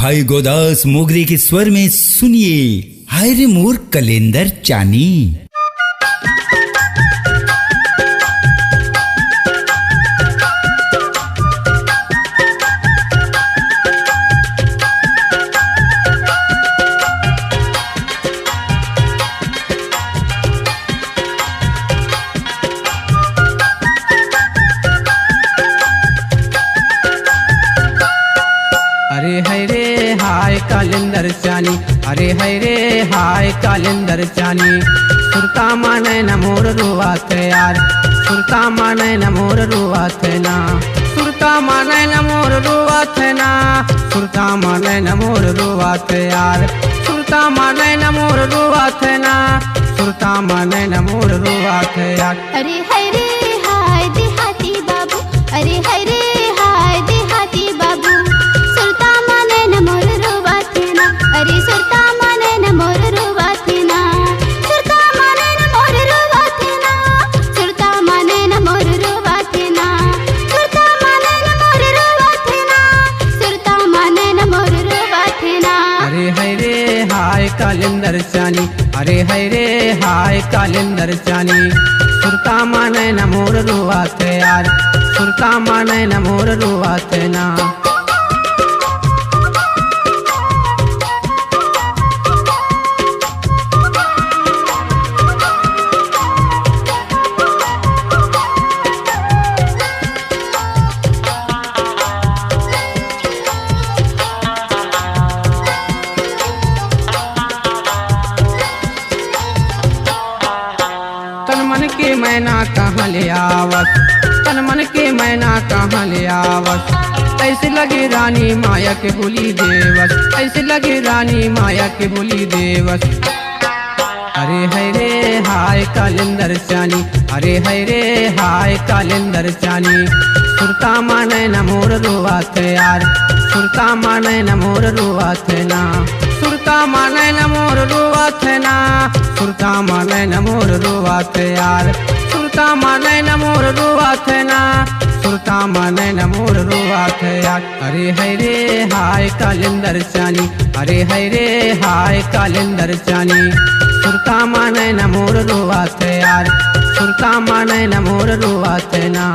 भाई गोदास मोगरे के स्वर में सुनिए हाय रे मोर कैलेंडर चानी। अरे हाय रे हाय कैलेंडर चानी, अरे हाय रे हाय कैलेंडर चानी। सुरता माने न मोर रुआत यार, सुरता माने न मोर रुआत ना, सुरता माने न मोर रुआत ना, सुरता माने न मोर रुआत यार, सुरता माने न मोर रुआत ना, सुरता माने न मोर रुआत यार। अरे हाय रे हाय देहाती बाबू, अरे हाय रे हाय देहाती बाबू। सुरता माने न मोर रुआत ना, अरे सुरता माने न मोर रुआत ना, सुरता माने न मोर रुआत ना, सुरता माने न मोर रुआत ना, सुरता माने न मोर रुआत ना, सुरता माने न मोर रुआत ना। अरे हाय रे हाय कैलेंडर चानी, अरे हाय रे हाय कैलेंडर चानी। सुरता माने न मोर रुआत यार, सुरता माने न मोर रुआत ना। तन मन के मैना कहाँ ले आवत, तन मन के मैना कहाँ ले आवत। ऐसे लगे रानी माया के बोली देवस, ऐसे लगे रानी माया के बोली देवस। अरे हाय रे हाय कैलेंडर चानी, अरे हाय रे हाय कैलेंडर चानी। सुरता माने न मोर रुआत यार, सुरता माने न मोर रुआत ना, सुरता माने न मोर रुआत ना, सुरता माने न मोर रुआत यार, सुरता माने न मोर रुआत ना, सुरता माने न मोर रुआत यार। अरे हाय रे हाय कैलेंडर चानी, अरे हाय रे हाय कैलेंडर चानी। सुरता माने न मोर रुआत यार, सुरता माने न मोर रुआत ना।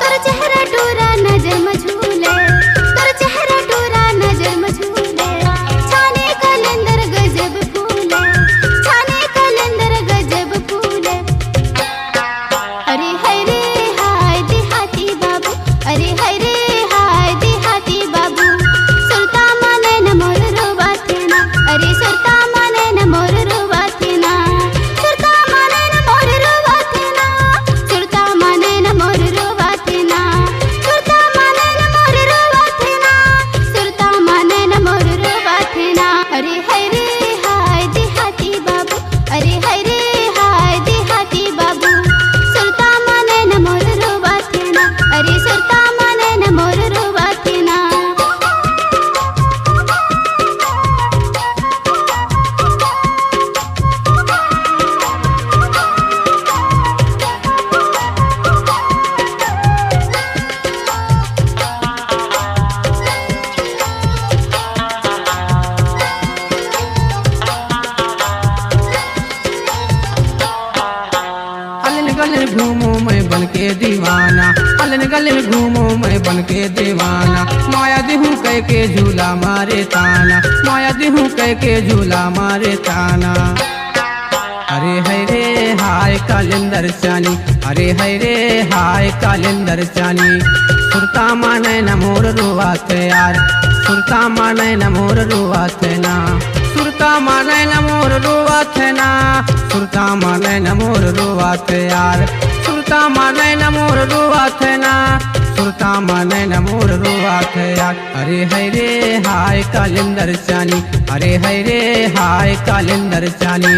तोर चेहरा टूरा नजर में झूले, तोर चेहरा टूरा नजर में झूले। छाने कैलेंडर गजब फूले, छाने कैलेंडर गजब फूले। अरे हाय रे हाय देहाती बाबू, अरे हाय रे हाय देहाती बाबू। सुरता माने न मोर रुआत ना, अरे सुरता माने न मोर रुआत ना, सुरता माने न मोर रुआत ना, सुरता माने न मोर रुआत ना, सुरता माने न मोर रुआत ना, सुरता माने न मोर रुआत ना। अरे हाय रे हाय देहाती बाबू, अरे हाय रे हाय देहाती बाबू। सुरता माने न मोर रुआत ना, अरे सुरता माने न मोर रुआत ना। अलन गलन घूमो मैं बन के दीवाना, अलन गलन घूमो मैं बन के दीवाना। माया देहूँ कह के झूला मारे ताना, माया देहूँ कह के झूला मारे ताना। अरे हाय रे हाय कैलेंडर चानी, अरे हाय रे हाय कैलेंडर चानी। सुरता माने न मोर रुआत यार, सुरता माने न मोर रुआत ना, सुरता माने न मोर रुआत ना, सुरता माने न मोर रुआत यार, सुरता माने न मोर रुआत ना, सुरता माने न मोर रुआत यार। अरे हाय रे हाय कैलेंडर चानी, अरे हाय रे हाय कैलेंडर चानी।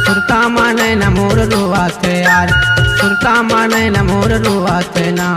सुरता माने न मोर रुआत यार। यार सुरता माने न मोर रुआत ना।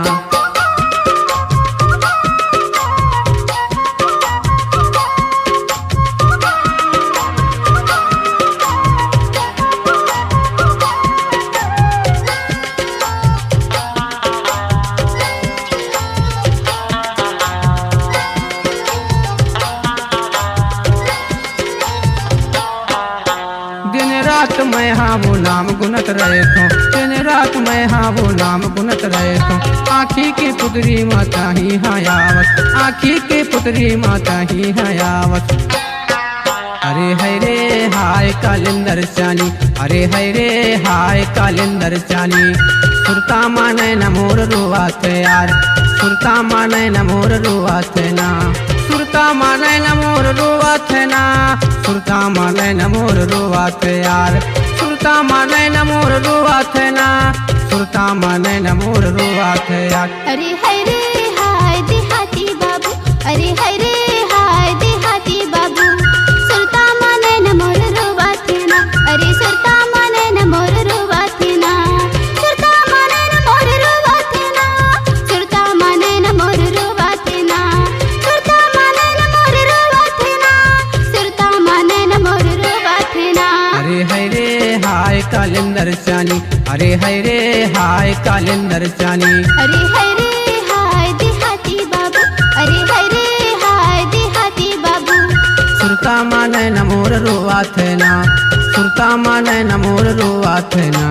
दिन रात मैं हाँ वो नाम गुनत रहे थो, दिन रात मैं हाँ वो नाम गुनत रहे थो। आँखी की पुतरी माता ही हयावत, आँखी की पुतरी माता ही हयावत। अरे है रे हाय कालिंदर चानी, अरे है रे हाय कालिंदर चानी। सुरता माने न मोर रुआत यार सुरता माने न मोर रुआत ना। सुरता माने न मोर रुआत ना, सुरता माने न मोर रुआत यार सुरता माने न मोर रुआत ना, सुरता माने न मोर रुआत यार। अरे हाय रे हाय देहाती बाबू, अरे हाय रे हाय देहाती बाबू। सुरता माने न मोर रुआत ना, अरे सुरता माने न मोर रुआत ना। सुरता माने न मोर रुआत ना, सुरता माने न मोर रुआत ना। सुरता माने न मोर रुआत ना, सुरता माने न मोर रुआत ना। अरे है रे हाय कालिंदर चानी, अरे है रे हाय कालिंदर चानी। अरे हाय रे हाय देहाती बाबू, अरे हाय रे हाय देहाती बाबू। सुरता माने न मोर रुआत ना, सुरता माने न मोर रुआत ना।